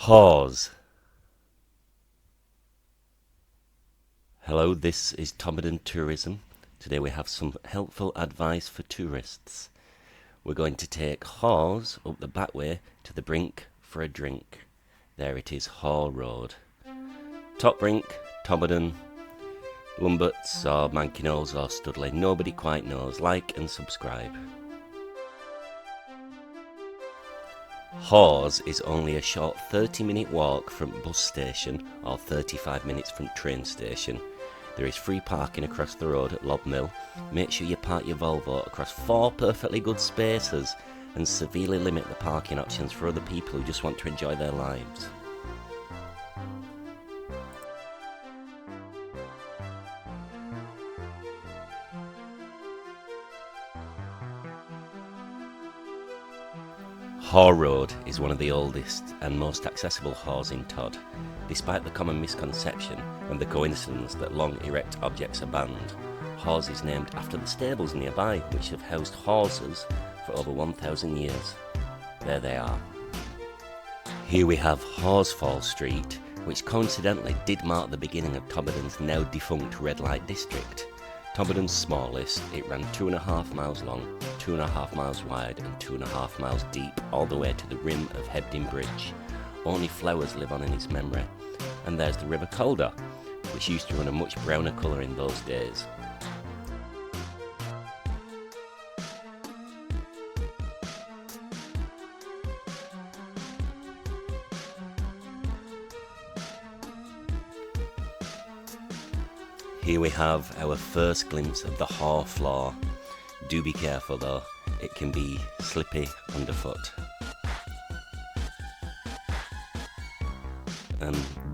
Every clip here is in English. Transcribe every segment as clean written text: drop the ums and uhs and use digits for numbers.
Haughs. Hello, this is Todmorden Tourism. Today we have some helpful advice for tourists. We're going to take Haughs up the back way to the Brink for a drink. There it is, Hall Road. Top Brink, Todmorden, Lumberts or Mankinolls or Studley, nobody quite knows. Like and subscribe. Haughs is only a short 30-minute walk from bus station or 35 minutes from train station. There is free parking across the road at Lob Mill. Make sure you park your Volvo across 4 perfectly good spaces and severely limit the parking options for other people who just want to enjoy their lives. Hall Road is one of the oldest and most accessible halls in Tod, despite the common misconception and the coincidence that long erect objects are banned. Haughs is named after the stables nearby, which have housed horses for over 1,000 years. There they are. Here we have Horsfall Street, which coincidentally did mark the beginning of Todmorden's now defunct red light district. Todmorden's smallest, it ran 2.5 miles long, 2.5 miles wide and 2.5 miles deep, all the way to the rim of Hebden Bridge. Only flowers live on in its memory. And there's the River Calder, which used to run a much browner colour in those days. Here we have our first glimpse of the Haugh floor. Do be careful though, it can be slippy underfoot.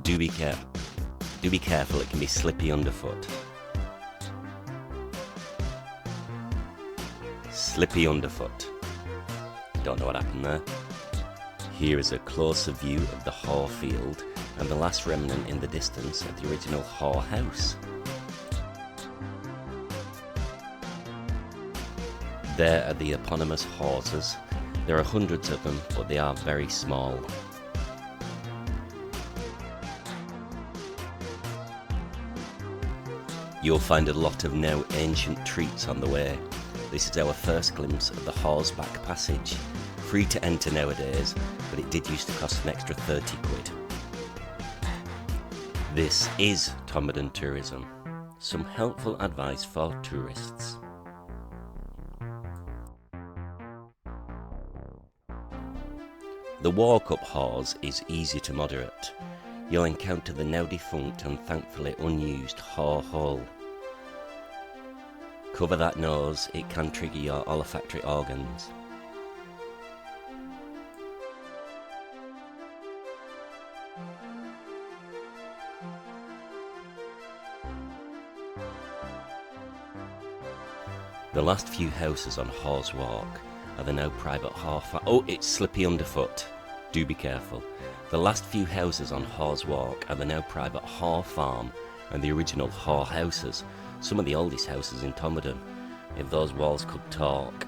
Do be careful, it can be slippy underfoot. Slippy underfoot. Don't know what happened there. Here is a closer view of the Haugh field and the last remnant in the distance of the original Haugh house. There are the eponymous horses. There are hundreds of them, but they are very small. You'll find a lot of now ancient treats on the way. This is our first glimpse of the Haughs back passage. Free to enter nowadays, but it did used to cost an extra 30 quid. This is Todmorden Tourism. Some helpful advice for tourists. The walk up Haughs is easy to moderate. You'll encounter the now defunct and thankfully unused Haugh Hole. Cover that nose, it can trigger your olfactory organs. The last few houses on Haughs Walk are the now private Haugh farm. Oh, it's slippy underfoot. Do be careful. The last few houses on Haughs Walk are the now private Haugh farm and the original Haugh houses. Some of the oldest houses in Todmorden, if those walls could talk.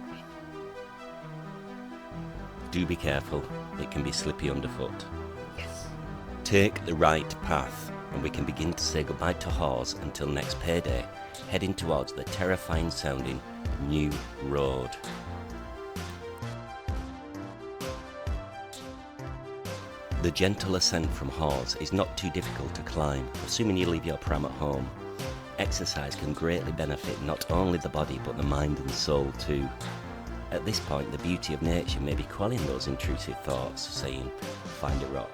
Do be careful, it can be slippy underfoot. Yes. Take the right path and we can begin to say goodbye to Haughs until next payday, heading towards the terrifying sounding New Road. The gentle ascent from Haughs is not too difficult to climb, assuming you leave your pram at home. Exercise can greatly benefit not only the body but the mind and soul too. At this point, the beauty of nature may be quelling those intrusive thoughts, saying, find a rock,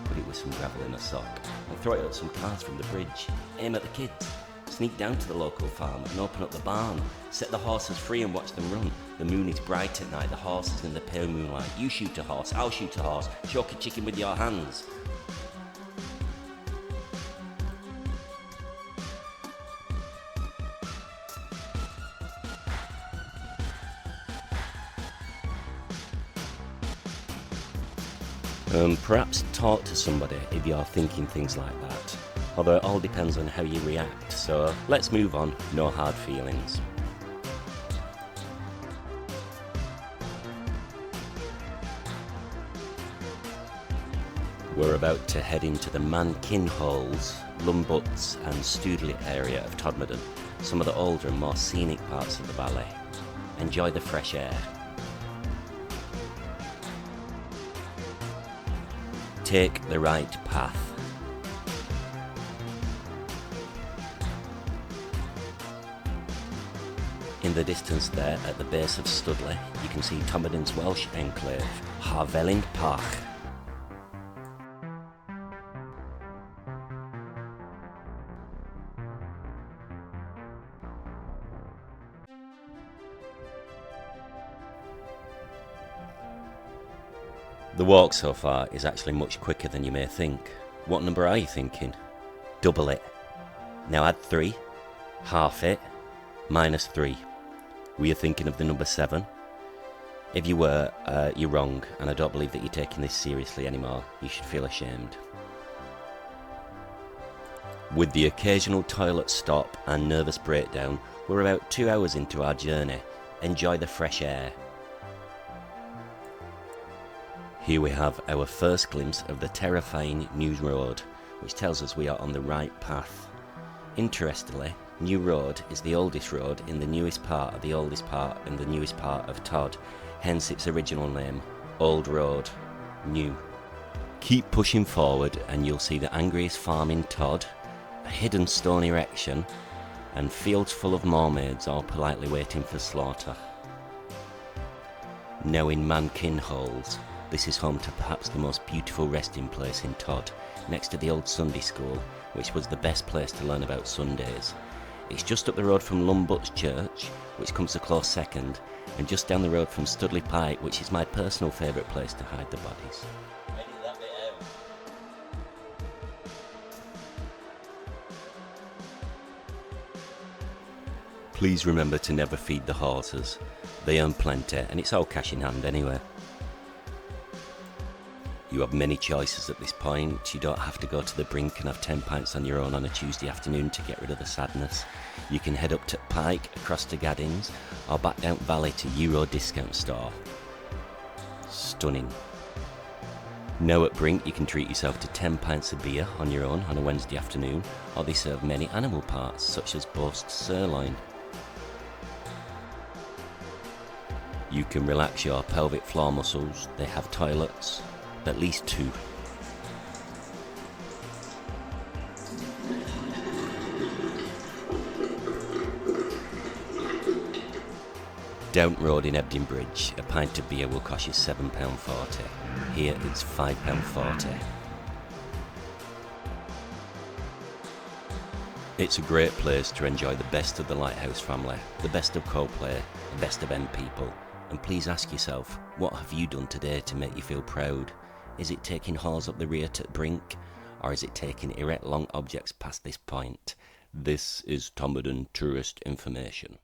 put it with some gravel in a sock, and throw it at some cars from the bridge, aim at the kids, sneak down to the local farm and open up the barn, set the horses free and watch them run. The moon is bright at night, the horses in the pale moonlight. You shoot a horse, I'll shoot a horse, choke a chicken with your hands. Perhaps talk to somebody if you're thinking things like that. Although it all depends on how you react, so let's move on, no hard feelings. We're about to head into the Haughs, Lumbutts and Studley area of Todmorden, some of the older and more scenic parts of the valley. Enjoy the fresh air. Take the right path. In the distance there, at the base of Studley, you can see Todmorden's Welsh enclave, Haughs Park. The walk so far is actually much quicker than you may think. What number are you thinking? Double it. Now add 3, half it, minus 3. Were you thinking of the number 7? If you were, you're wrong, and I don't believe that you're taking this seriously anymore. You should feel ashamed. With the occasional toilet stop and nervous breakdown, we're about 2 hours into our journey. Enjoy the fresh air. Here we have our first glimpse of the terrifying New Road, which tells us we are on the right path. Interestingly, New Road is the oldest road in the newest part of the oldest part in the newest part of Tod, hence its original name, Old Road, New. Keep pushing forward and you'll see the angriest farm in Tod, a hidden stone erection, and fields full of mermaids all politely waiting for slaughter. Now in Haughs, this is home to perhaps the most beautiful resting place in Tod, next to the old Sunday school, which was the best place to learn about Sundays. It's just up the road from Lumbutts Church, which comes a close second, and just down the road from Studley Pike, which is my personal favourite place to hide the bodies. Please remember to never feed the horses. They earn plenty, and it's all cash in hand anyway. You have many choices at this point. You don't have to go to the Brink and have 10 pints on your own on a Tuesday afternoon to get rid of the sadness. You can head up to Pike, across to Gaddings, or back down Valley to Euro Discount Store. Stunning. Now at Brink you can treat yourself to 10 pints of beer on your own on a Wednesday afternoon, or they serve many animal parts such as roast sirloin. You can relax your pelvic floor muscles. They have toilets. At least 2. Down road in Ebden Bridge, a pint of beer will cost you £7.40. Here it's £5.40. It's a great place to enjoy the best of the Lighthouse family, the best of Coldplay, the best of End People. And please ask yourself, what have you done today to make you feel proud? Is it taking Haughs up the rear to Brink, or is it taking erect long objects past this point? This is Todmorden Tourist Information.